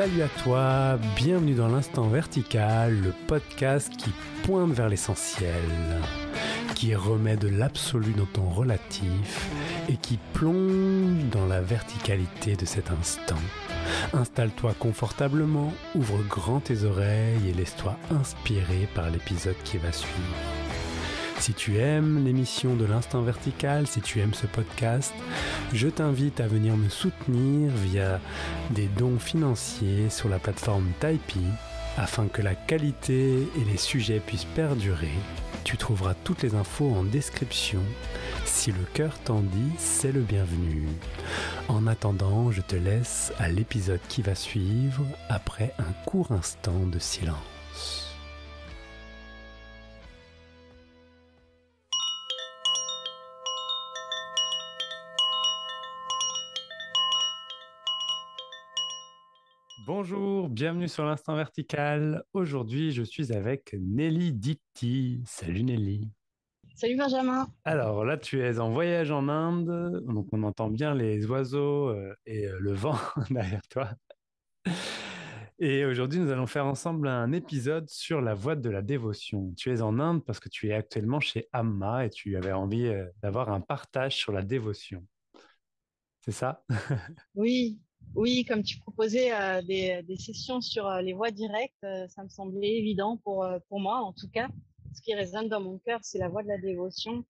Salut à toi, bienvenue dans l'Instant Vertical, le podcast qui pointe vers l'essentiel, qui remet de l'absolu dans ton relatif et qui plonge dans la verticalité de cet instant. Installe-toi confortablement, ouvre grand tes oreilles et laisse-toi inspirer par l'épisode qui va suivre. Si tu aimes l'émission de l'Instant Vertical, si tu aimes ce podcast, je t'invite à venir me soutenir via des dons financiers sur la plateforme Tipeee afin que la qualité et les sujets puissent perdurer. Tu trouveras toutes les infos en description. Si le cœur t'en dit, c'est le bienvenu. En attendant, je te laisse à l'épisode qui va suivre après un court instant de silence. Bonjour, bienvenue sur l'Instant Vertical. Aujourd'hui, je suis avec Nelly Dipti. Salut Nelly. Salut Benjamin. Alors là, tu es en voyage en Inde, donc on entend bien les oiseaux et le vent derrière toi. Et aujourd'hui, nous allons faire ensemble un épisode sur la voie de la dévotion. Tu es en Inde parce que tu es actuellement chez Amma et tu avais envie d'avoir un partage sur la dévotion. C'est ça? Oui, oui, comme tu proposais des sessions sur les voies directes, ça me semblait évident pour moi en tout cas. Ce qui résonne dans mon cœur, c'est la voie de la dévotion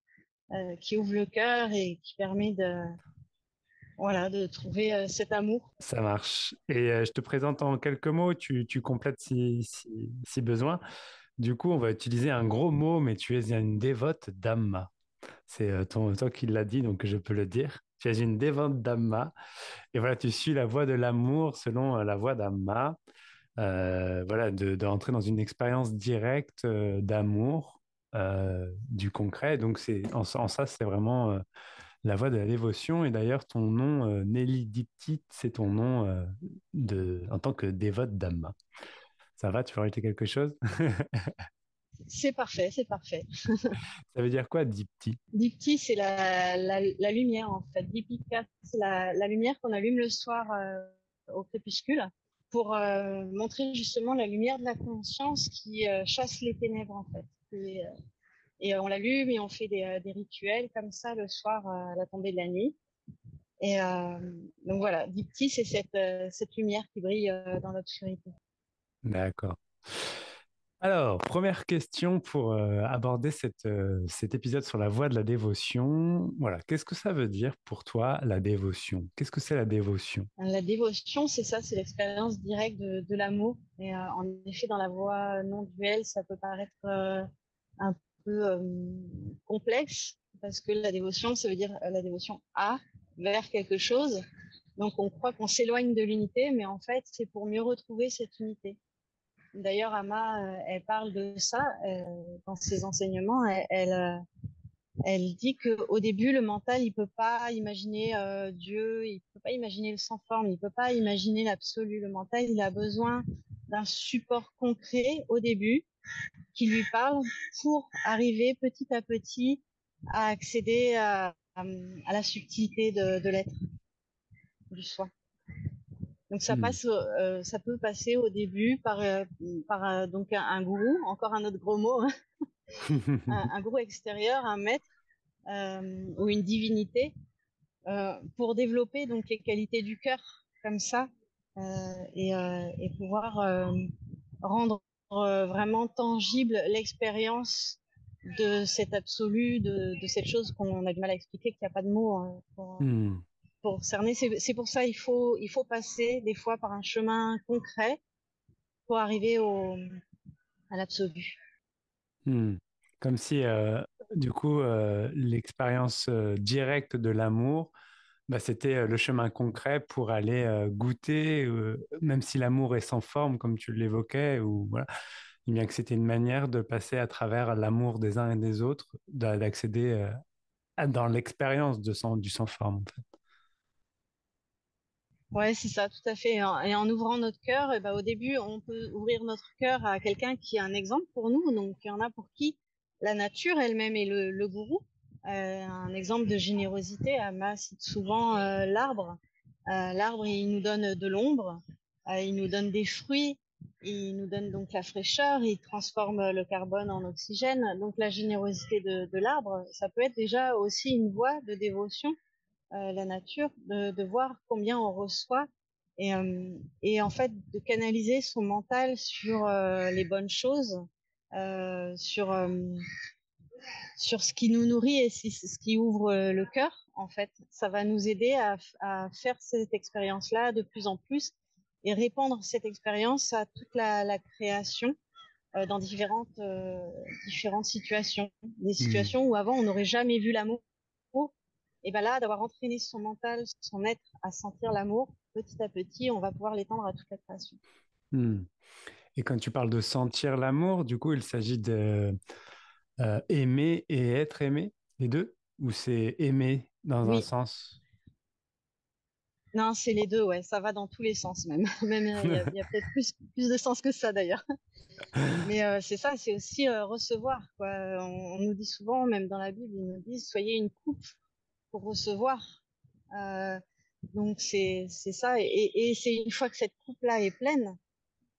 qui ouvre le cœur et qui permet de trouver cet amour. Ça marche. Et je te présente en quelques mots, tu complètes si besoin. Du coup, on va utiliser un gros mot, mais tu es une dévote d'Amma. C'est toi qui l'as dit, donc je peux le dire. Tu es une dévote d'Amma. Et voilà, tu suis la voie de l'amour selon la voie d'Amma. Voilà, de rentrer dans une expérience directe d'amour, du concret. Donc, en ça, c'est vraiment la voie de la dévotion. Et d'ailleurs, ton nom, Nelly Dipti, c'est ton nom en tant que dévote d'Amma. Ça va, tu veux rajouter quelque chose? C'est parfait, c'est parfait. Ça veut dire quoi, Dipti? Dipti, c'est la lumière en fait. Dipika, c'est la lumière qu'on allume le soir au crépuscule pour montrer justement la lumière de la conscience qui chasse les ténèbres en fait. Et on l'allume et on fait des rituels comme ça le soir à la tombée de la nuit. Et donc voilà, Dipti, c'est cette lumière qui brille dans l'obscurité. D'accord. Alors, première question pour aborder cet épisode sur la voie de la dévotion. Voilà, qu'est-ce que ça veut dire pour toi la dévotion? Qu'est-ce que c'est la dévotion? La dévotion, c'est ça, c'est l'expérience directe de l'amour. Et en effet, dans la voie non duelle, ça peut paraître un peu complexe parce que la dévotion, ça veut dire la dévotion à vers quelque chose. Donc, on croit qu'on s'éloigne de l'unité, mais en fait, c'est pour mieux retrouver cette unité. D'ailleurs, Amma, elle parle de ça dans ses enseignements. Elle dit que au début, le mental, il peut pas imaginer Dieu, il peut pas imaginer le sans forme, il peut pas imaginer l'absolu. Le mental, il a besoin d'un support concret au début qui lui parle pour arriver petit à petit à accéder à la subtilité de l'être, du soi. Donc Hmm. ça peut passer au début par donc un gourou, encore un autre gros mot, hein, un gourou extérieur, un maître ou une divinité pour développer donc les qualités du cœur comme ça et pouvoir rendre vraiment tangible l'expérience de cet absolu, de cette chose qu'on a du mal à expliquer, qu'il n'y a pas de mots hein, Hmm. pour cerner. C'est pour ça il faut passer des fois par un chemin concret pour arriver à l'absolu. Hmm. Comme si, du coup, l'expérience directe de l'amour, bah, c'était le chemin concret pour aller goûter, même si l'amour est sans forme, comme tu l'évoquais, ou voilà, eh bien que c'était une manière de passer à travers l'amour des uns et des autres, d'accéder dans l'expérience du sans forme, en fait. Ouais, c'est ça, tout à fait. Et en ouvrant notre cœur, et ben, au début, on peut ouvrir notre cœur à quelqu'un qui est un exemple pour nous. Donc, il y en a pour qui la nature elle-même est le gourou. Un exemple de générosité, Amma cite souvent l'arbre. L'arbre, il nous donne de l'ombre. il nous donne des fruits, il nous donne donc la fraîcheur, il transforme le carbone en oxygène. Donc la générosité de l'arbre, ça peut être déjà aussi une voie de dévotion, la nature, de voir combien on reçoit et en fait de canaliser son mental sur les bonnes choses, sur sur ce qui nous nourrit et ce qui ouvre le cœur, en fait, ça va nous aider à faire cette expérience-là de plus en plus et répandre cette expérience à toute la création dans différentes situations. Des Hmm. situations où avant on n'aurait jamais vu l'amour. Et ben là, d'avoir entraîné son mental, son être à sentir l'amour, petit à petit, on va pouvoir l'étendre à toute la création. Hmm. Et quand tu parles de sentir l'amour, du coup, il s'agit de aimer et être aimé, les deux? Ou c'est aimer dans un Oui, sens? non, c'est les deux, ouais, ça va dans tous les sens même. Même il y a peut-être plus de sens que ça d'ailleurs. Mais c'est ça, c'est aussi recevoir, quoi. On nous dit souvent, même dans la Bible, ils nous disent, soyez une coupe pour recevoir. Euh, donc c'est ça, et c'est une fois que cette coupe-là est pleine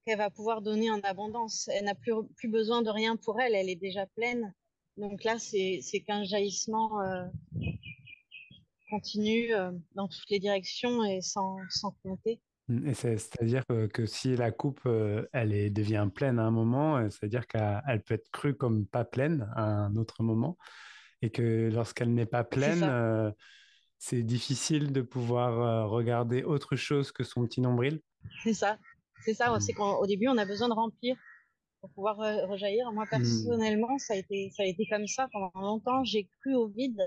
qu'elle va pouvoir donner en abondance. Elle n'a plus besoin de rien pour elle, elle est déjà pleine. Donc là, c'est qu'un jaillissement continu dans toutes les directions et sans compter. Et c'est-à-dire que si la coupe, devient pleine à un moment, c'est-à-dire qu'elle peut être crue comme pas pleine à un autre moment, et que lorsqu'elle n'est pas C'est pleine, ça, c'est difficile de pouvoir regarder autre chose que son petit nombril. c'est ça. C'est ça, c'est Mm. qu'au début, on a besoin de remplir pour pouvoir rejaillir. Moi, Mm. personnellement, ça a été comme ça pendant longtemps. J'ai cru au vide,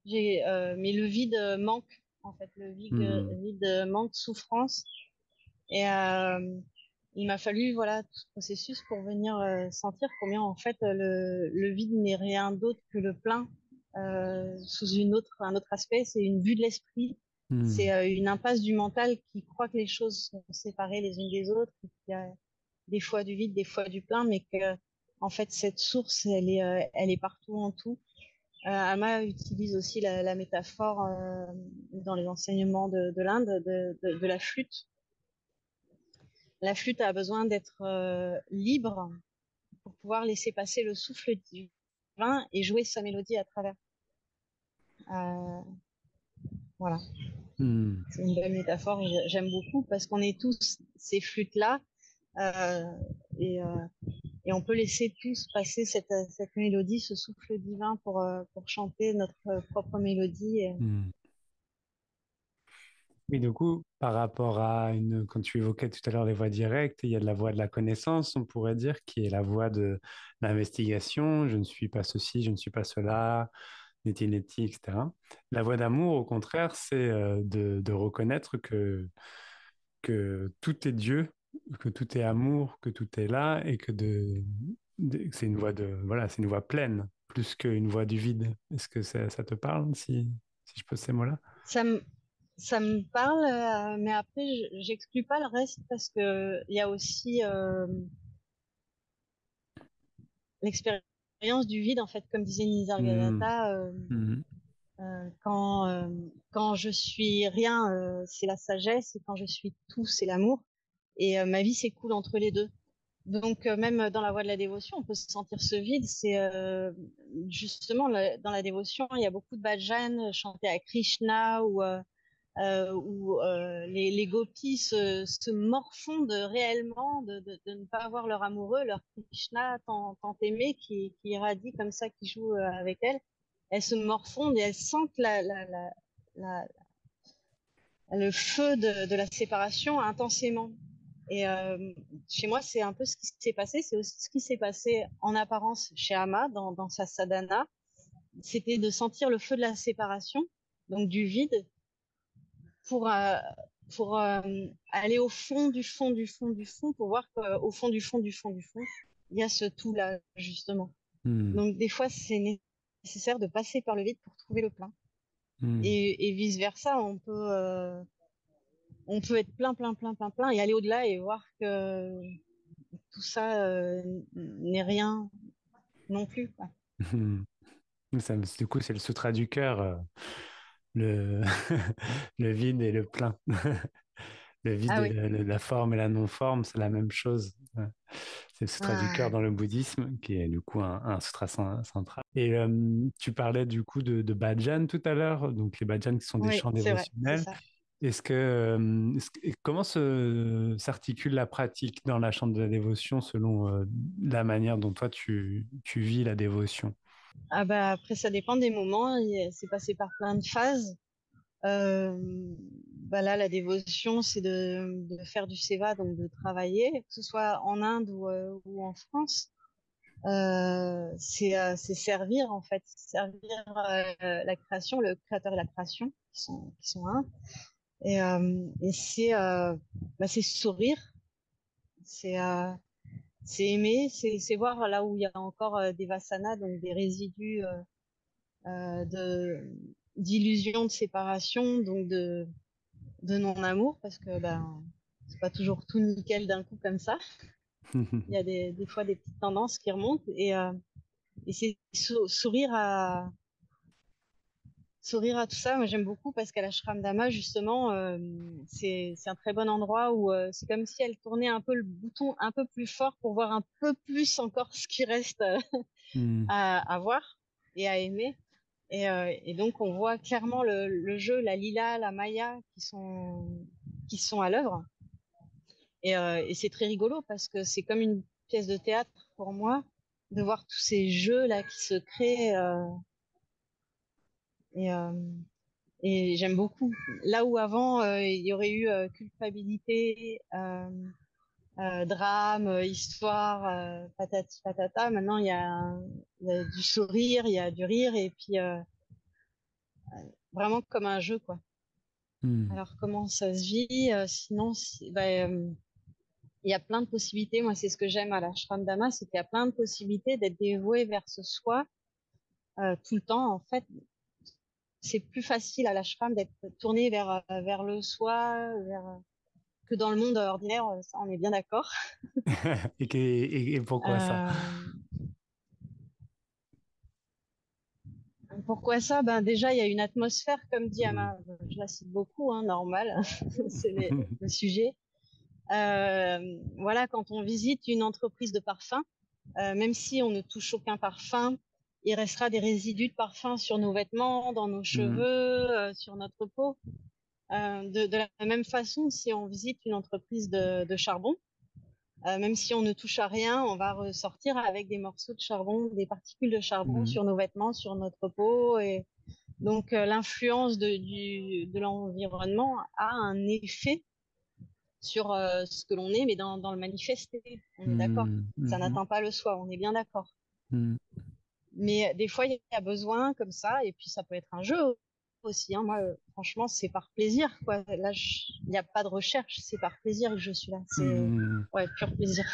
mais le vide manque, en fait. Mm. Vide manque, souffrance. Et il m'a fallu, voilà, tout ce processus pour venir sentir combien, en fait, le vide n'est rien d'autre que le plein, sous un autre aspect. C'est une vue de l'esprit. C'est Mm. une impasse du mental qui croit que les choses sont séparées les unes des autres, qu'il y a des fois du vide, des fois du plein, mais que, en fait, cette source, elle est partout en tout. Ama utilise aussi la métaphore dans les enseignements de l'Inde de la flûte. La flûte a besoin d'être libre pour pouvoir laisser passer le souffle divin et jouer sa mélodie à travers. Euh, voilà, Mm. c'est une belle métaphore et j'aime beaucoup parce qu'on est tous ces flûtes-là euh, et, euh, et on peut laisser tous passer cette mélodie, ce souffle divin pour chanter notre propre mélodie. Et... Mm. Oui, du coup, par rapport à quand tu évoquais tout à l'heure les voies directes, il y a de la voie de la connaissance, on pourrait dire, qui est la voie de l'investigation. Je ne suis pas ceci, je ne suis pas cela, neti neti, etc. La voie d'amour, au contraire, c'est de reconnaître que tout est Dieu, que tout est amour, que tout est là, et que c'est une voie voilà, c'est une voie pleine, plus qu'une voie du vide. Est-ce que ça te parle, si je pose ces mots-là? Ça me, ça me parle, mais après, j'exclus pas le reste parce que il y a aussi l'expérience du vide, en fait, comme disait Hmm. Nisargadatta, Mhm. quand je suis rien, c'est la sagesse, et quand je suis tout, c'est l'amour. Et ma vie s'écoule entre les deux. Donc, même dans la voie de la dévotion, on peut sentir ce vide. C'est justement dans la dévotion, il y a beaucoup de bhajans chantés à Krishna où les gopis se morfondent réellement de ne pas avoir leur amoureux, leur Krishna tant aimé qui irradie comme ça, qui joue avec elles. Elles se morfondent et elles sentent la, le feu de la séparation intensément. Et chez moi, c'est un peu ce qui s'est passé. C'est aussi ce qui s'est passé en apparence chez Ama dans sa sadhana. C'était de sentir le feu de la séparation, donc du vide, pour, euh, pour aller au fond du fond du fond du fond, pour voir qu'au fond du fond du fond du fond, il y a ce tout-là, justement. Hmm. Donc, des fois, c'est nécessaire de passer par le vide pour trouver le plein. Hmm. Et vice-versa, on peut être plein et aller au-delà et voir que tout ça n'est rien non plus, quoi. Hmm. Du coup, c'est le sutra du cœur, le, le vide et le plein. Le vide Ah et oui, la forme et la non-forme, c'est la même chose. C'est le sutra du cœur ah, dans le bouddhisme, qui est du coup un sutra central. Et tu parlais du coup de bhajans tout à l'heure, donc les bhajans qui sont des oui, chants c'est vrai, c'est dévotionnels. ça. Comment s'articule la pratique dans la chante de la dévotion selon la manière dont toi tu vis la dévotion? Ah bah après, ça dépend des moments. C'est passé par plein de phases. Euh, Bah là, la dévotion, c'est de faire du seva, donc de travailler, que ce soit en Inde ou en France. C'est servir en fait, servir la création, le créateur et la création qui sont un. Et c'est sourire, c'est c'est aimer, c'est voir là où il y a encore des vasanas, donc des résidus de d'illusion, de séparation, donc de non-amour, parce que ben c'est pas toujours tout nickel d'un coup comme ça. Il y a des fois des petites tendances qui remontent et c'est sourire à tout ça. Moi j'aime beaucoup parce qu'à l'ashram Dhamma justement c'est un très bon endroit où c'est comme si elle tournait un peu le bouton un peu plus fort pour voir un peu plus encore ce qui reste Hmm. à voir et à aimer. Et donc on voit clairement le jeu, la lila, la maya qui sont à l'œuvre. Et c'est très rigolo parce que c'est comme une pièce de théâtre pour moi de voir tous ces jeux là qui se créent et, euh, et j'aime beaucoup. Là où avant il y aurait eu culpabilité, drame, histoire, patati patata, maintenant il y a du sourire, il y a du rire et puis vraiment comme un jeu quoi. Hmm. Alors comment ça se vit sinon il y a plein de possibilités. Moi, c'est ce que j'aime à l'ashram Dhamma, c'est qu'il y a plein de possibilités d'être dévoué vers ce soi tout le temps. En fait, c'est plus facile à l'ashram d'être tourné vers le soi, que dans le monde ordinaire. Ça, on est bien d'accord. Et pourquoi ça? Euh, Pourquoi ça? Ben déjà, il y a une atmosphère, comme dit Hmm. Ama. Je la cite beaucoup, hein, normal. C'est le sujet. Voilà, quand on visite une entreprise de parfum, même si on ne touche aucun parfum, il restera des résidus de parfum sur nos vêtements, dans nos Hmm. cheveux, sur notre peau. De la même façon, si on visite une entreprise de charbon, même si on ne touche à rien, on va ressortir avec des morceaux de charbon, des particules de charbon Hmm. sur nos vêtements, sur notre peau. Et donc, l'influence de l'environnement a un effet sur ce que l'on est, mais dans le manifesté, on est d'accord. Hmm. Ça Hmm. n'atteint pas le soi, on est bien d'accord. Hmm. Mais des fois, il y a besoin comme ça, et puis ça peut être un jeu aussi. Hein. Moi, franchement, c'est par plaisir, quoi. Là, il n'y a pas de recherche, c'est par plaisir que je suis là. C'est Hmm. ouais, pur plaisir.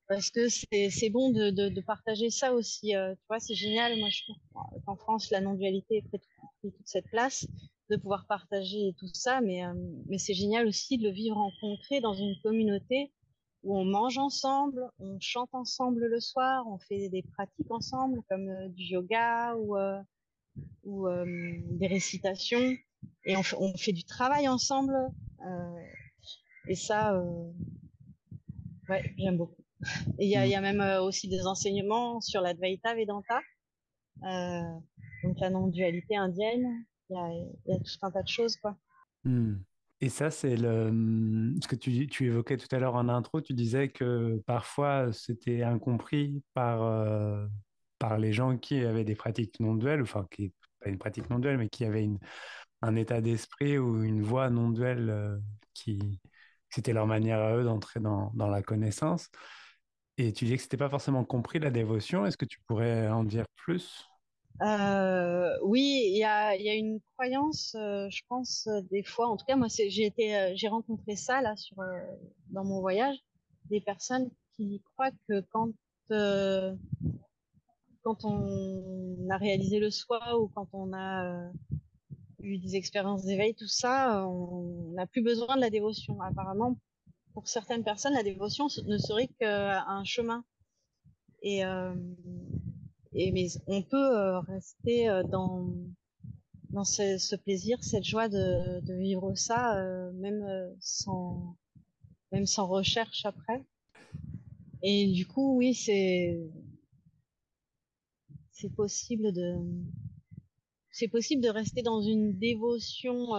Parce que c'est bon de partager ça aussi. Tu vois, c'est génial. Moi, je trouve qu'en France, la non-dualité pris toute cette place, de pouvoir partager tout ça. Mais c'est génial aussi de le vivre en concret dans une communauté où on mange ensemble, on chante ensemble le soir, on fait des pratiques ensemble, comme du yoga ou des récitations. Et on fait du travail ensemble. Euh, et ça, ouais, j'aime beaucoup. Et il y a même aussi des enseignements sur l'Advaita Vedanta, euh, donc la non-dualité indienne. Il y a tout un tas de choses, quoi. Hmm. Et ça, c'est ce que tu évoquais tout à l'heure en intro. Tu disais que parfois c'était incompris par les gens qui avaient des pratiques non duelles, enfin, qui, pas une pratique non duelle, mais qui avaient un état d'esprit ou une voie non duelle qui, c'était leur manière à eux d'entrer dans la connaissance. Et tu disais que c'était pas forcément compris la dévotion. Est-ce que tu pourrais en dire plus? Oui, il y a une croyance, je pense, des fois, en tout cas, moi, j'ai rencontré ça là dans mon voyage, des personnes qui croient que quand on a réalisé le soi ou quand on a eu des expériences d'éveil, tout ça, on n'a plus besoin de la dévotion. Apparemment, pour certaines personnes, la dévotion ne serait qu'un chemin. Et, euh, mais on peut rester dans ce plaisir, cette joie de vivre ça, même sans recherche après. Et du coup, oui, c'est possible de, c'est possible de rester dans une dévotion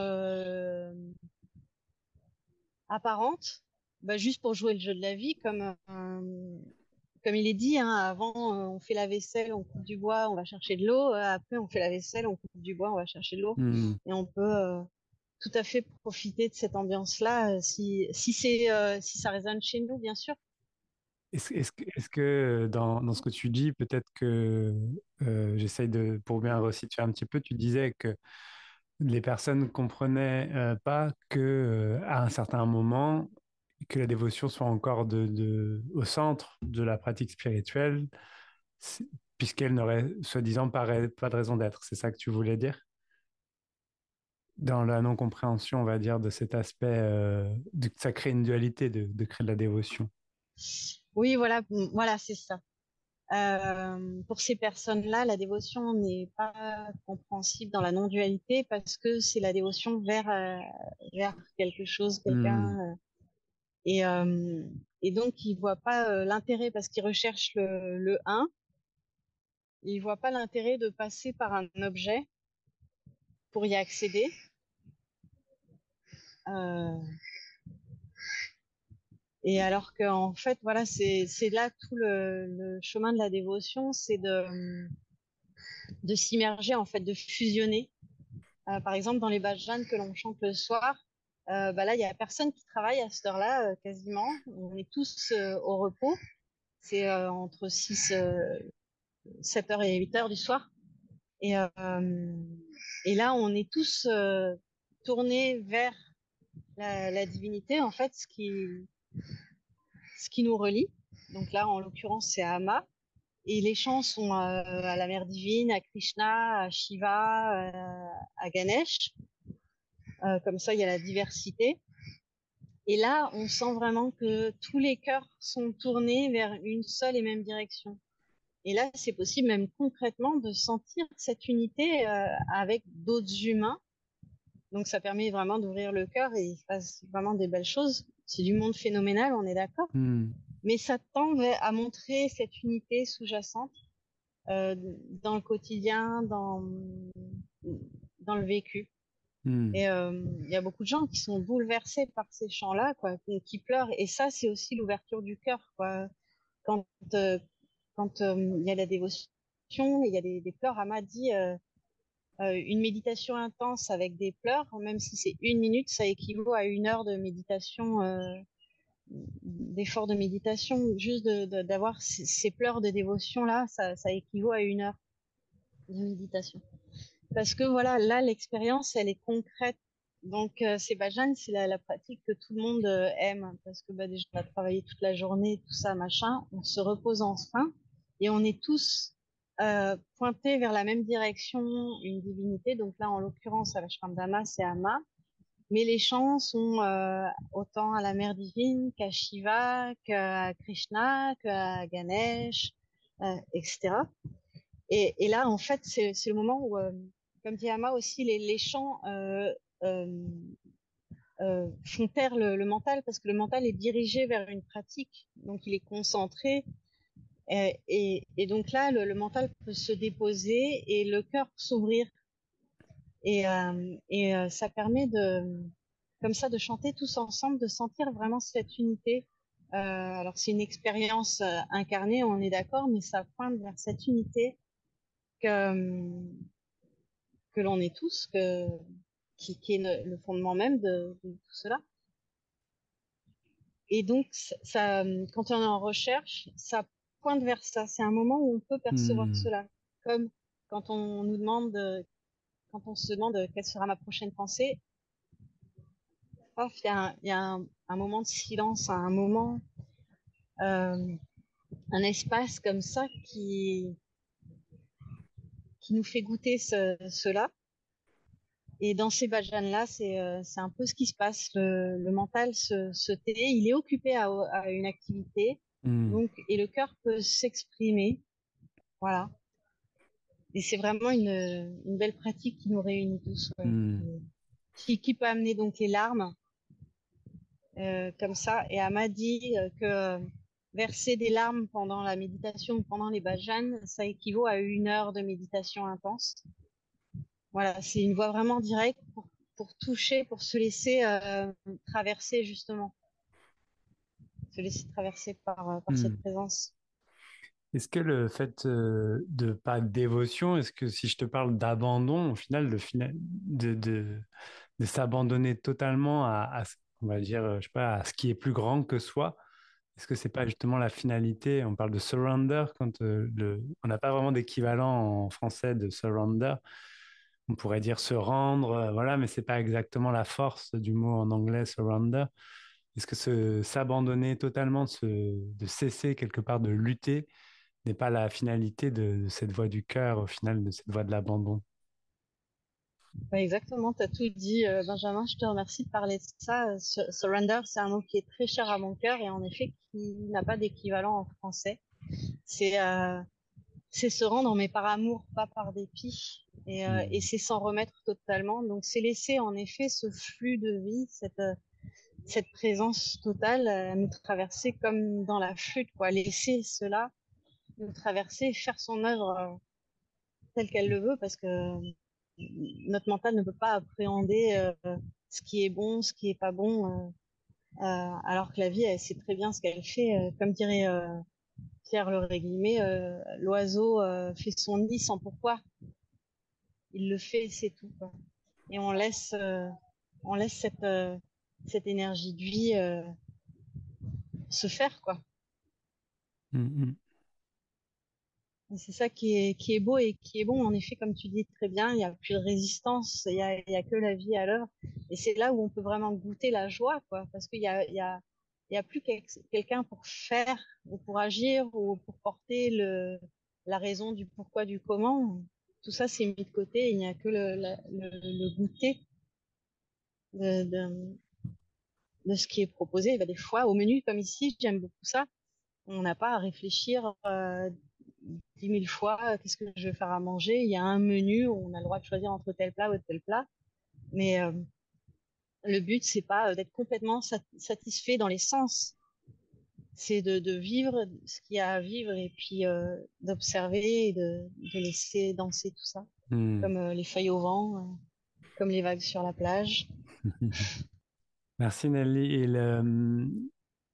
apparente, bah, juste pour jouer le jeu de la vie, comme il est dit, hein, avant, on fait la vaisselle, on coupe du bois, on va chercher de l'eau. Après, on fait la vaisselle, on coupe du bois, on va chercher de l'eau. Hmm. Et on peut tout à fait profiter de cette ambiance-là, si ça résonne chez nous, bien sûr. Est-ce que dans ce que tu dis, peut-être que j'essaye pour bien resituer un petit peu, tu disais que les personnes ne comprenaient pas que à un certain moment, que la dévotion soit encore au centre de la pratique spirituelle, c'est- puisqu'elle n'aurait soi-disant pas de raison d'être. C'est ça que tu voulais dire? Dans la non-compréhension, on va dire, de cet aspect, ça crée une dualité de créer de la dévotion. Oui, voilà, voilà, c'est ça. Pour ces personnes-là, la dévotion n'est pas compréhensible dans la non-dualité parce que c'est la dévotion vers quelque chose, Hmm. quelqu'un. Et, euh, et donc, ils voient pas l'intérêt parce qu'ils recherchent le un. Ils voient pas l'intérêt de passer par un objet pour y accéder. Euh, et alors qu'en fait, voilà, c'est là tout le chemin de la dévotion, c'est de s'immerger, en fait, de fusionner. Par exemple, dans les bhajanes que l'on chante le soir, bah là, il y a personne qui travaille à cette heure-là, quasiment. On est tous au repos. C'est entre 7 heures et 8 heures du soir. Et, euh, et là, on est tous tournés vers la divinité, en fait, ce qui nous relie. Donc là, en l'occurrence, c'est Ama. Et les chants sont à la mère divine, à Krishna, à Shiva, à Ganesh. Comme ça, il y a la diversité. Et là, on sent vraiment que tous les cœurs sont tournés vers une seule et même direction. Et là, c'est possible même concrètement de sentir cette unité avec d'autres humains. Donc ça permet vraiment d'ouvrir le cœur et il se passe vraiment des belles choses. C'est du monde phénoménal, on est d'accord. Hmm. Mais ça tend à montrer cette unité sous-jacente euh, dans le quotidien, dans le vécu. Hmm. Et il y a beaucoup de gens qui sont bouleversés par ces chants-là, quoi, qui pleurent. Et ça, c'est aussi l'ouverture du cœur, quoi. Quand euh, quand il y a la dévotion, il y a des pleurs. Ama dit une méditation intense avec des pleurs, même si c'est 1 minute, ça équivaut à 1 heure de méditation, d'effort de méditation. Juste d'avoir ces pleurs de dévotion là, ça équivaut à 1 heure de méditation. Parce que voilà, là, l'expérience, elle est concrète. Donc, ces bhajans, c'est la pratique que tout le monde aime. Parce que bah, déjà, on a travaillé toute la journée, tout ça, machin. On se repose enfin. Et on est tous pointés vers la même direction, une divinité. Donc là, en l'occurrence, à l'ashram d'Ama, c'est Ama. Mais les chants sont autant à la mère divine qu'à Shiva, qu'à Krishna, qu'à Ganesh, etc. Et là, en fait, c'est le moment où, comme dit Ama aussi, les chants euh, font taire le mental parce que le mental est dirigé vers une pratique, donc il est concentré. Et donc là, le mental peut se déposer et le cœur s'ouvrir. Ça permet comme ça, de chanter tous ensemble, de sentir vraiment cette unité. Alors c'est une expérience incarnée, on est d'accord, mais ça pointe vers cette unité que, que l'on est tous, qui est le fondement même de tout cela. Et donc, quand on est en recherche, ça pointe vers ça. C'est un moment où on peut percevoir Hmm. cela. Comme quand on nous demande, quand on se demande quelle sera ma prochaine pensée, paf, il y a un moment de silence, un moment, euh, un espace comme ça qui nous fait goûter cela. Et dans ces bhajans-là, c'est un peu ce qui se passe. Le mental se tait, il est occupé à une activité, Hmm. donc, et le cœur peut s'exprimer. Voilà. Et c'est vraiment une belle pratique qui nous réunit tous, ouais. Hmm. Qui peut amener donc les larmes comme ça. Et elle m'a dit que verser des larmes pendant la méditation ou pendant les bhajans, ça équivaut à 1 heure de méditation intense. Voilà, c'est une voie vraiment directe pour toucher, pour se laisser traverser justement, se laisser traverser par cette Hmm. présence. Est-ce que le fait de pas de dévotion, est-ce que si je te parle d'abandon, au final, de s'abandonner totalement on va dire, je sais pas, à ce qui est plus grand que soi, est-ce que c'est pas justement la finalité? On parle de surrender quand on n'a pas vraiment d'équivalent en français de surrender. On pourrait dire se rendre, voilà, mais c'est pas exactement la force du mot en anglais surrender. Est-ce que s'abandonner totalement, de cesser quelque part de lutter n'est pas la finalité de cette voie du cœur, au final, de cette voie de l'abandon? Ouais, exactement, tu as tout dit, Benjamin. Je te remercie de parler de ça. Surrender, c'est un mot qui est très cher à mon cœur et en effet qui n'a pas d'équivalent en français. C'est c'est se rendre, mais par amour, pas par dépit. Et Hmm. c'est s'en remettre totalement. Donc, c'est laisser en effet ce flux de vie, cette présence totale nous traverser comme dans la flûte, quoi. Laisser cela nous traverser, faire son œuvre telle qu'elle le veut, parce que notre mental ne peut pas appréhender ce qui est bon, ce qui est pas bon, alors que la vie, elle sait très bien ce qu'elle fait. Comme dirait Pierre Le Guillemets, l'oiseau fait son nid sans pourquoi. Il le fait, c'est tout, quoi. Et on laisse cette énergie de vie se faire, quoi. Hmm, hmm. Et c'est ça qui est beau et qui est bon. En effet, comme tu dis très bien, il n'y a plus de résistance, il y a que la vie à l'œuvre. Et c'est là où on peut vraiment goûter la joie, quoi. Parce il y a plus quelqu'un pour faire ou pour agir ou pour porter la raison du pourquoi, du comment. Tout ça, c'est mis de côté. Il n'y a que le goûter de, de ce qui est proposé. Bah, des fois, au menu, comme ici, j'aime beaucoup ça. On n'a pas à réfléchir 10 000 fois qu'est-ce que je vais faire à manger. Il y a un menu où on a le droit de choisir entre tel plat ou tel plat. Mais le but, c'est pas d'être complètement satisfait dans les sens. C'est de vivre ce qu'il y a à vivre et puis d'observer et de laisser danser tout ça. Hmm. Comme les feuilles au vent, comme les vagues sur la plage. Merci Nelly.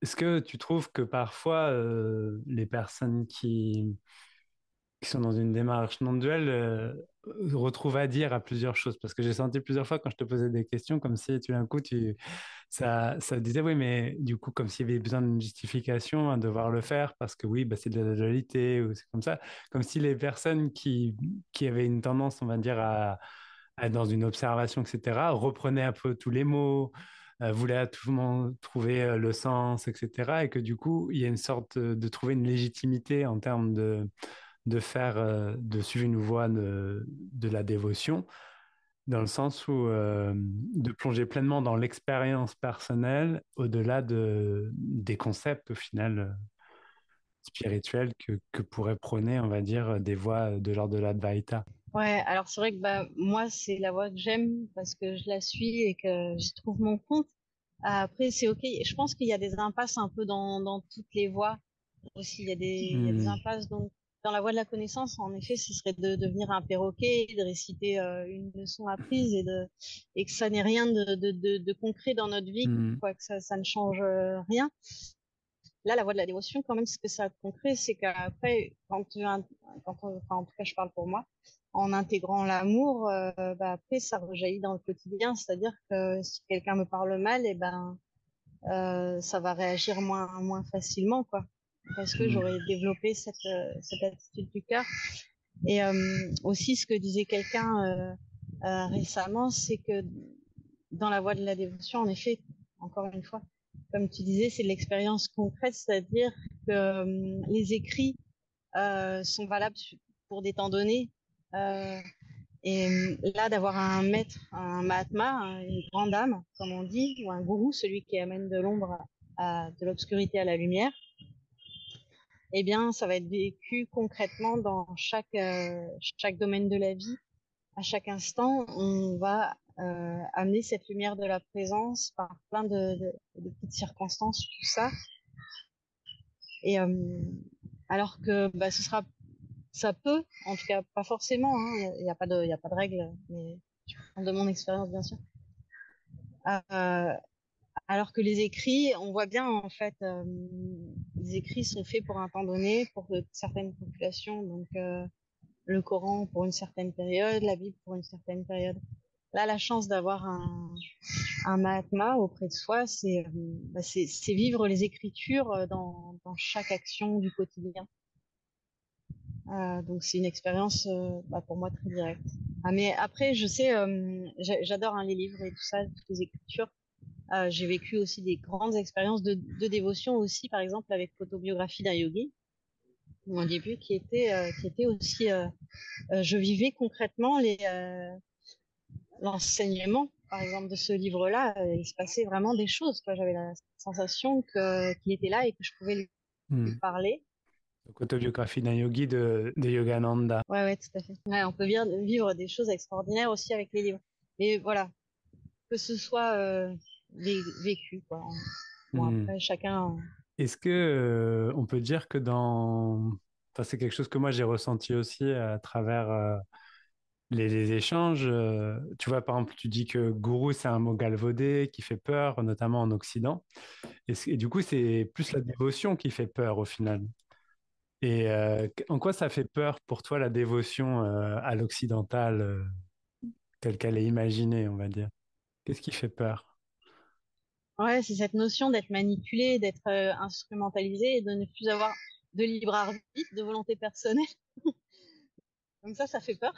Est-ce que tu trouves que parfois les personnes qui sont dans une démarche non duelle retrouvent à dire à plusieurs choses? Parce que j'ai senti plusieurs fois quand je te posais des questions, comme si tout d'un coup ça disait oui, mais du coup comme s'il y avait besoin d'une justification à devoir le faire parce que oui, bah, c'est de la dualité ou c'est comme ça, comme si les personnes qui avaient une tendance, on va dire, à être dans une observation, etc., reprenaient un peu tous les mots, voulaient à tout moment trouver le sens, etc., et que du coup il y a une sorte de trouver une légitimité en termes de faire, de suivre une voie de la dévotion, dans le sens où de plonger pleinement dans l'expérience personnelle, au-delà des concepts au final spirituels que pourraient prôner, on va dire, des voies de l'ordre de l'Advaita. Ouais, alors c'est vrai que bah, moi, c'est la voie que j'aime parce que je la suis et que j'y trouve mon compte. Après, c'est OK. Je pense qu'il y a des impasses un peu dans toutes les voies aussi. Il y a des Hmm, impasses. Donc, dans la voie de la connaissance, en effet, ce serait de devenir un perroquet, de réciter une leçon apprise et que ça n'ait rien de concret dans notre vie, hmm, quoi, que ça ne change rien. Là, la voie de la dévotion, quand même, ce que ça a de concret, c'est qu'après, enfin, en tout cas, je parle pour moi, en intégrant l'amour, bah, après, ça rejaillit dans le quotidien. C'est-à-dire que si quelqu'un me parle mal, et ben, ça va réagir moins facilement, quoi. Parce que hmm, j'aurais développé cette attitude du cœur. Et aussi, ce que disait quelqu'un récemment, c'est que dans la voie de la dévotion, en effet, encore une fois, comme tu disais, c'est de l'expérience concrète, c'est-à-dire que les écrits sont valables pour des temps donnés. Euh, et là, d'avoir un maître, un mahatma, une grande âme, comme on dit, ou un gourou, celui qui amène de l'ombre de l'obscurité à la lumière, eh bien, ça va être vécu concrètement dans chaque domaine de la vie. À chaque instant, on va amener cette lumière de la présence par plein de petites circonstances, tout ça. Et alors que bah, ça peut, en tout cas pas forcément, hein, il n'y a pas de règle, mais de mon expérience bien sûr. Euh, Alors que les écrits, on voit bien en fait, les écrits sont faits pour un temps donné, pour certaines populations. Donc le Coran pour une certaine période, la Bible pour une certaine période. Là, la chance d'avoir un Mahatma auprès de soi, c'est vivre les Écritures dans chaque action du quotidien. Donc c'est une expérience bah, pour moi très directe. Ah, mais après, je sais, j'adore les livres et tout ça, toutes les Écritures. J'ai vécu aussi des grandes expériences de dévotion aussi, par exemple avec l'autobiographie d'un yogi, au début, qui était aussi, je vivais concrètement l'enseignement, par exemple, de ce livre-là. Il se passait vraiment des choses, quoi. J'avais la sensation qu'il était là et que je pouvais lui Hmm. parler. Donc, autobiographie d'un yogi de Yogananda. Ouais, ouais, tout à fait. Ouais, on peut vivre des choses extraordinaires aussi avec les livres. Et voilà, que ce soit vécu, quoi. Bon, Hmm. après, chacun. Est-ce que on peut dire que enfin, c'est quelque chose que moi j'ai ressenti aussi à travers les échanges. Tu vois, par exemple, tu dis que gourou, c'est un mot galvaudé qui fait peur, notamment en Occident. Et du coup, c'est plus la dévotion qui fait peur au final. Et en quoi ça fait peur pour toi la dévotion à l'occidental telle qu'elle est imaginée, on va dire? Qu'est-ce qui fait peur? Ouais, c'est cette notion d'être manipulé, d'être instrumentalisé et de ne plus avoir de libre arbitre, de volonté personnelle. Donc ça fait peur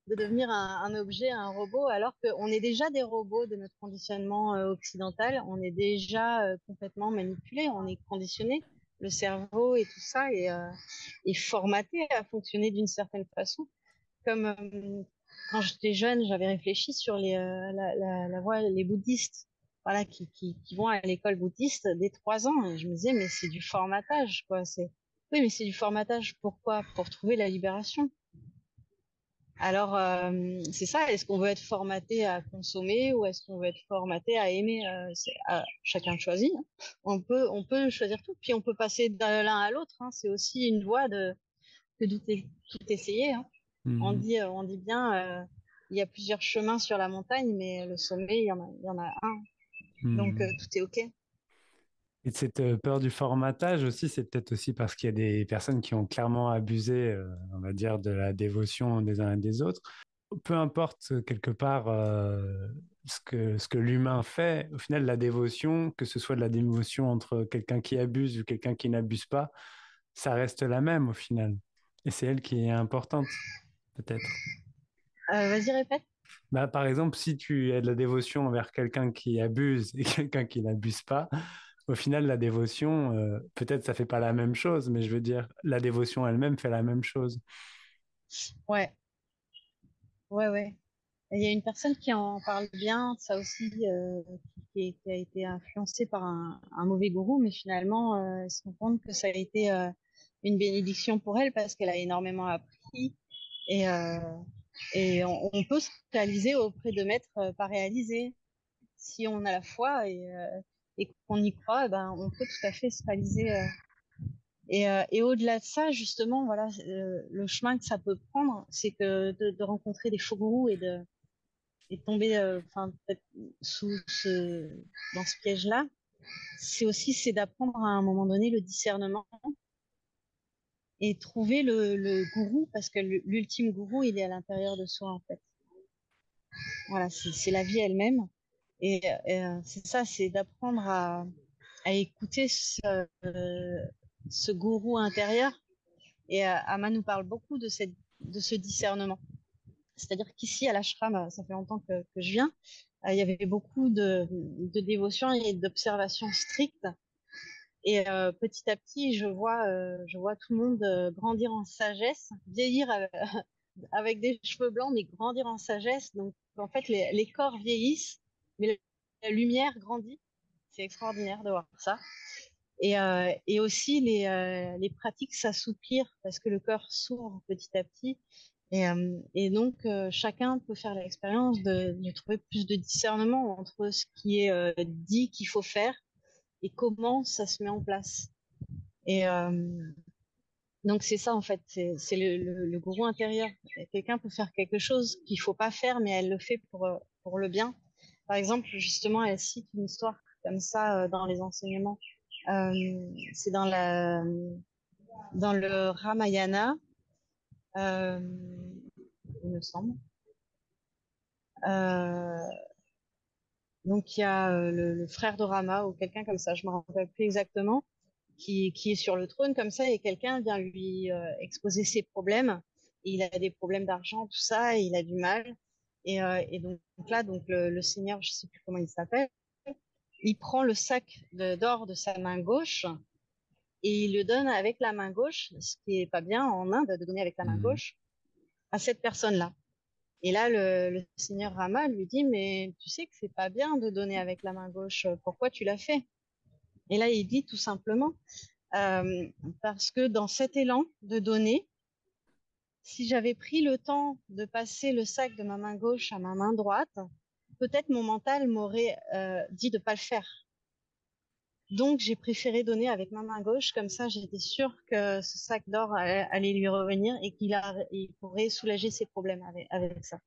de devenir un objet, un robot, alors qu'on est déjà des robots de notre conditionnement occidental. On est déjà complètement manipulé, on est conditionné. Le cerveau et tout ça est formaté à fonctionner d'une certaine façon. Comme quand j'étais jeune, j'avais réfléchi sur la voie, les bouddhistes, voilà, qui vont à l'école bouddhiste dès 3 ans. Et je me disais, mais c'est du formatage, quoi. Oui, mais c'est du formatage. Pourquoi? Pour trouver la libération. Alors, c'est ça. Est-ce qu'on veut être formaté à consommer ou est-ce qu'on veut être formaté à aimer? Chacun choisit, hein. On peut choisir tout. Puis on peut passer de l'un à l'autre, hein. C'est aussi une voie que tout essayer, hein. Mhm. On dit bien, il y a plusieurs chemins sur la montagne, mais le sommet, il y en a un. Donc, Mhm. tout est OK. Et cette peur du formatage aussi, c'est peut-être aussi parce qu'il y a des personnes qui ont clairement abusé, on va dire, de la dévotion des uns et des autres. Peu importe quelque part ce que l'humain fait, au final, la dévotion, que ce soit de la dévotion entre quelqu'un qui abuse ou quelqu'un qui n'abuse pas, ça reste la même au final. Et c'est elle qui est importante, peut-être. Vas-y, répète. Bah, par exemple, si tu as de la dévotion envers quelqu'un qui abuse et quelqu'un qui n'abuse pas, au final, la dévotion, peut-être ça fait pas la même chose, mais je veux dire, la dévotion elle-même fait la même chose. Ouais, ouais, ouais. Il y a une personne qui en parle bien, ça aussi, qui a été influencée par un mauvais gourou, mais finalement, elle se rend compte que ça a été une bénédiction pour elle parce qu'elle a énormément appris et, euh, et on peut se réaliser auprès de maîtres pas réalisés. Si on a la foi et qu'on y croit, eh ben, on peut tout à fait se réaliser. Et au-delà de ça, justement, voilà, le chemin que ça peut prendre, c'est que de rencontrer des faux gourous et de tomber, enfin, peut-être dans ce piège-là, c'est d'apprendre à un moment donné le discernement et trouver le gourou, parce que l'ultime gourou, il est à l'intérieur de soi, en fait. Voilà, c'est la vie elle-même. C'est ça, c'est d'apprendre à écouter ce gourou intérieur. Et Amma nous parle beaucoup de ce discernement. C'est-à-dire qu'ici, à l'ashram, ça fait longtemps que je viens, il y avait beaucoup de dévotion et d'observation stricte. Et petit à petit, je vois tout le monde grandir en sagesse, vieillir avec des cheveux blancs, mais grandir en sagesse. Donc, en fait, les corps vieillissent, mais la lumière grandit. C'est extraordinaire de voir ça. Et aussi les pratiques s'assouplir parce que le cœur s'ouvre petit à petit. Et donc, chacun peut faire l'expérience de trouver plus de discernement entre ce qui est dit qu'il faut faire et comment ça se met en place. Et donc, c'est ça, en fait, c'est le gourou intérieur. Quelqu'un peut faire quelque chose qu'il faut pas faire, mais elle le fait pour le bien. Par exemple, justement, elle cite une histoire comme ça dans les enseignements. C'est dans le Ramayana, euh, il me semble. Euh, donc il y a le frère de Rama ou quelqu'un comme ça, je me rappelle plus exactement, qui est sur le trône comme ça et quelqu'un vient lui exposer ses problèmes. Et il a des problèmes d'argent, tout ça, et il a du mal. Et donc là, donc le seigneur, je sais plus comment il s'appelle, il prend le sac d'or de sa main gauche et il le donne avec la main gauche, ce qui est pas bien en Inde de donner avec la main Mhm. gauche à cette personne-là. Et là, le seigneur Rama lui dit, mais tu sais que c'est pas bien de donner avec la main gauche. Pourquoi tu l'as fait? Et là, il dit tout simplement, euh, parce que dans cet élan de donner, si j'avais pris le temps de passer le sac de ma main gauche à ma main droite, peut-être mon mental m'aurait dit de pas le faire. Donc, j'ai préféré donner avec ma main gauche, comme ça, j'étais sûre que ce sac d'or allait lui revenir et il pourrait soulager ses problèmes avec ça.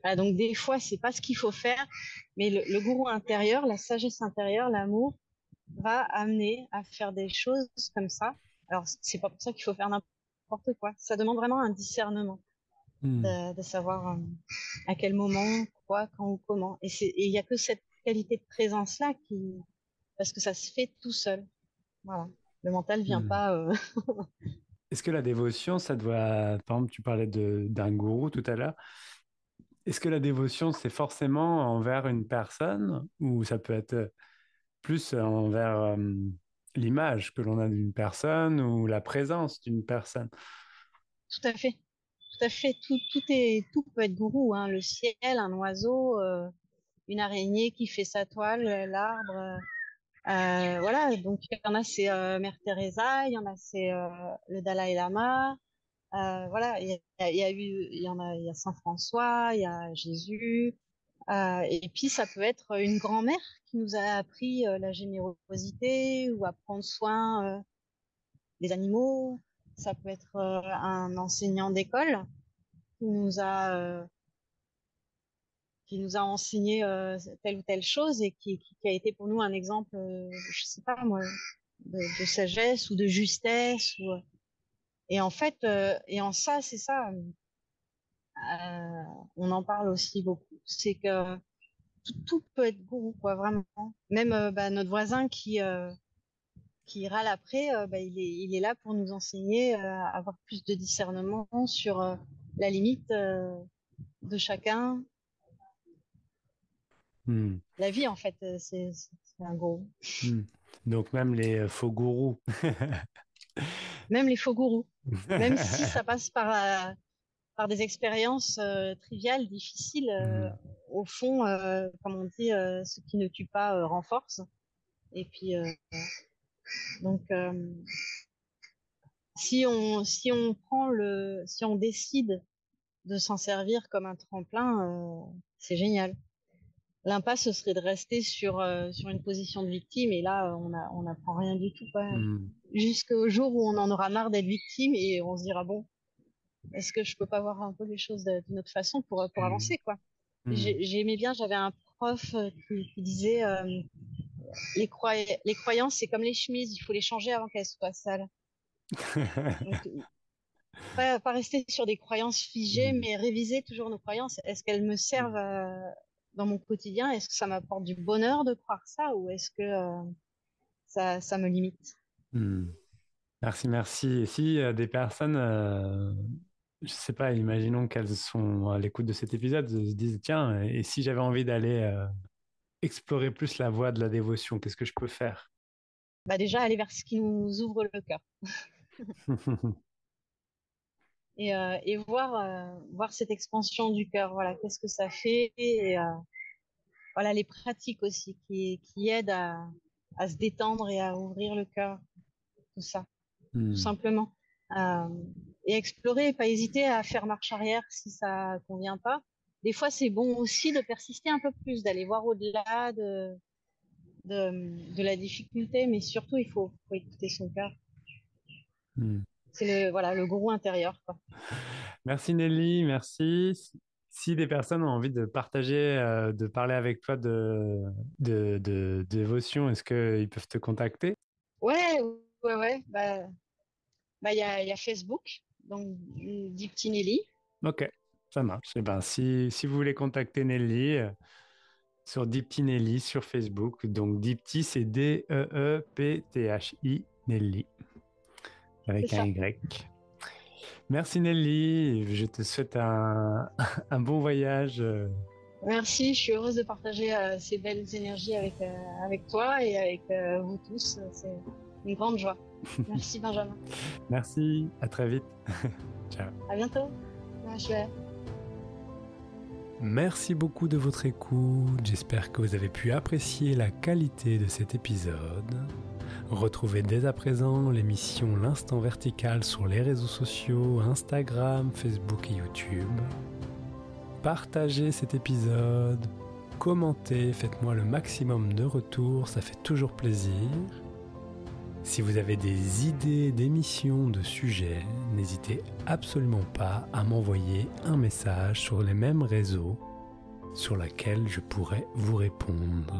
Voilà, donc des fois, c'est pas ce qu'il faut faire, mais le gourou intérieur, la sagesse intérieure, l'amour, va amener à faire des choses comme ça. Alors, c'est pas pour ça qu'il faut faire n'importe quoi. Ça demande vraiment un discernement Mhm. de savoir à quel moment, quoi, quand ou comment. Et il y a que cette qualité de présence-là parce que ça se fait tout seul. Voilà. Le mental vient Mhm. pas. Est-ce que la dévotion, ça doit, par exemple, tu parlais d'un gourou tout à l'heure, est-ce que la dévotion, c'est forcément envers une personne ou ça peut être plus envers l'image que l'on a d'une personne ou la présence d'une personne? Tout à fait. Tout à fait. Tout peut être gourou, hein. Le ciel, un oiseau, une araignée qui fait sa toile, l'arbre. Voilà, donc il y en a c'est Mère Teresa, il y en a c'est le Dalai Lama, voilà, il y a Saint François, il y a Jésus, et puis ça peut être une grand-mère qui nous a appris la générosité ou à prendre soin des animaux. Ça peut être un enseignant d'école qui nous a euh, qui nous a enseigné telle ou telle chose et qui a été pour nous un exemple, je sais pas moi, de sagesse ou de justesse. Et en fait, et en ça, c'est ça, on en parle aussi beaucoup. C'est que tout peut être gourou, quoi, vraiment. Même bah, notre voisin qui râle après, bah, il est là pour nous enseigner à avoir plus de discernement sur la limite de chacun. Hmm. La vie, en fait, c'est un gourou. Hmm. Donc même les faux gourous. Même les faux gourous. Même si ça passe par des expériences triviales, difficiles, Hmm. au fond, comme on dit, ce qui ne tue pas renforce. Et puis, donc, si on décide de s'en servir comme un tremplin, c'est génial. L'impasse, ce serait de rester sur une position de victime, et là, on n'apprend rien du tout, quoi. Hmm. Jusqu'au jour où on en aura marre d'être victime et on se dira, bon, est-ce que je peux pas voir un peu les choses d'une autre façon pour Hmm. avancer, quoi. Hmm. J'aimais bien, j'avais un prof qui disait, les croyances, c'est comme les chemises, il faut les changer avant qu'elles soient sales. Donc, pas rester sur des croyances figées, Hmm. mais réviser toujours nos croyances. Est-ce qu'elles me servent dans mon quotidien? Est-ce que ça m'apporte du bonheur de croire ça ou est-ce que ça me limite? Hmm. Merci, merci. Et si des personnes, je sais pas, imaginons qu'elles sont à l'écoute de cet épisode, se disent, tiens, et si j'avais envie d'aller explorer plus la voie de la dévotion, qu'est-ce que je peux faire? Bah déjà, aller vers ce qui nous ouvre le cœur et voir cette expansion du cœur. Voilà, qu'est-ce que ça fait? Et voilà, les pratiques aussi qui aident à se détendre et à ouvrir le cœur, tout ça, tout Hmm. simplement. Euh, et explorer, pas hésiter à faire marche arrière si ça convient pas. Des fois, c'est bon aussi de persister un peu plus, d'aller voir au-delà de la difficulté, mais surtout, faut écouter son cœur. Hmm. C'est le gourou intérieur, quoi. Merci Nelly, merci. Si des personnes ont envie de partager, de parler avec toi de dévotion, est-ce qu'ils peuvent te contacter? Ouais, ouais. Il y a Facebook, donc Deep Nelly. Ok, ça marche. Eh ben, si vous voulez contacter Nelly, sur Deepti Nelly sur Facebook, donc Deepti, c'est Deepthi, Nelly, C'est avec un ça. Y. Merci Nelly, je te souhaite un bon voyage. Merci, je suis heureuse de partager ces belles énergies avec toi et avec vous tous. C'est une grande joie. Merci Benjamin. Merci, à très vite. Ciao. À bientôt. Je vais. Merci beaucoup de votre écoute. J'espère que vous avez pu apprécier la qualité de cet épisode. Retrouvez dès à présent l'émission L'Instant Vertical sur les réseaux sociaux, Instagram, Facebook et YouTube. Partagez cet épisode, commentez, faites-moi le maximum de retours, ça fait toujours plaisir. Si vous avez des idées d'émissions, de sujets, n'hésitez absolument pas à m'envoyer un message sur les mêmes réseaux sur lesquels je pourrais vous répondre.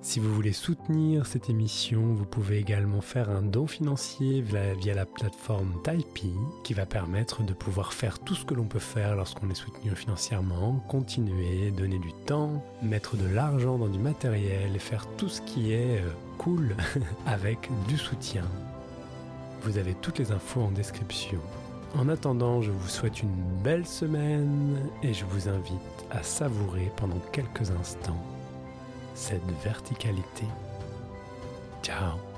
Si vous voulez soutenir cette émission, vous pouvez également faire un don financier via la plateforme Tipeee qui va permettre de pouvoir faire tout ce que l'on peut faire lorsqu'on est soutenu financièrement, continuer, donner du temps, mettre de l'argent dans du matériel et faire tout ce qui est cool avec du soutien. Vous avez toutes les infos en description. En attendant, je vous souhaite une belle semaine et je vous invite à savourer pendant quelques instants cette verticalité. Ciao.